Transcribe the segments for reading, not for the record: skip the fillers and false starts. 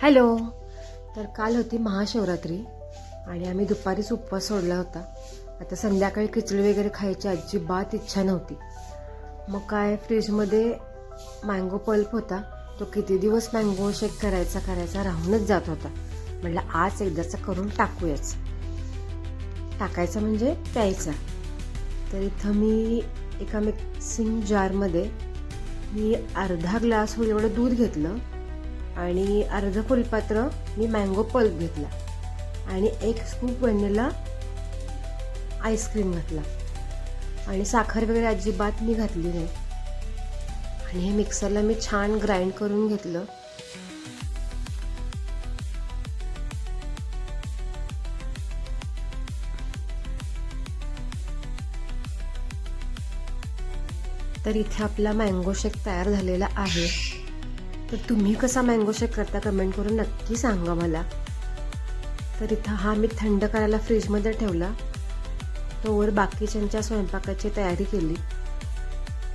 Hello. तर काल होती महाशिवरात्री आणि आम्ही दुपारीच उपवास सोडला होता. आता संध्याकाळी खिचडी वगैरे खायची अजिबात इच्छा नव्हती. मग काय फ्रीजमध्ये मँगो पल्प होता. तो किती दिवस मँगो शेक करायचा राहूनच जात होता. म्हटलं आज एकदाचा करून टाकूयाच. टाकायचा म्हणजे प्यायचा. तर इथं मी एका मिक्सिंग जारमध्ये मी अर्धा ग्लास होईल एवढं दूध घेतलं आणि अर्ध फुलपात्र मी मँगो पल्प घेतला आणि 1 स्कूप व्हॅनिला आईस्क्रीम घातला आणि साखर वगैरे अजिबात मी घातली नाही. आणि हे मिक्सरला मी छान ग्राइंड करून घेतलं. तर इथे आपला मँगो शेक तयार झालेला आहे. तर तुम्ही कसा मँगो शेक करता कमेंट करून नक्की सांगा मला. तर इथं हा मी थंड करायला फ्रीजमध्ये ठेवला. तोवर बाकीच्यांच्या स्वयंपाकाची तयारी केली.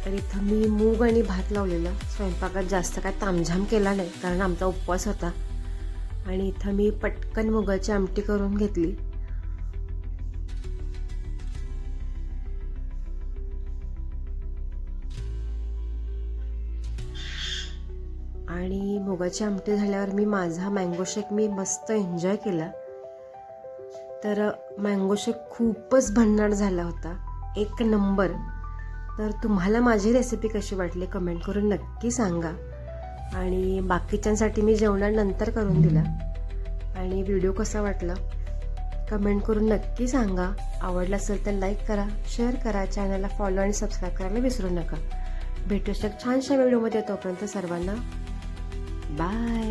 तर इथं मी मूग आणि भात लावलेला. स्वयंपाकात जास्त काय तामझाम केला नाही कारण आमचा उपवास होता. आणि इथं मी पटकन मुगाची आमटी करून घेतली. आणि मुगाची आमटी झाल्यावर मी माझा मँगो शेक मी मस्त एन्जॉय केला. तर मँगो शेक खूपच भन्नाट झाला होता, 1 नंबर. तर तुम्हाला माझी रेसिपी कशी वाटली कमेंट करून नक्की सांगा. आणि बाकीच्यांसाठी मी जेवणानंतर करून दिला. आणि व्हिडिओ कसा वाटला कमेंट करून नक्की सांगा. आवडला असेल तर लाईक करा, शेअर करा, चॅनलला फॉलो आणि सबस्क्राईब करायला विसरू नका. भेटूया छानशा व्हिडिओमध्ये. तोपर्यंत सर्वांना बाय.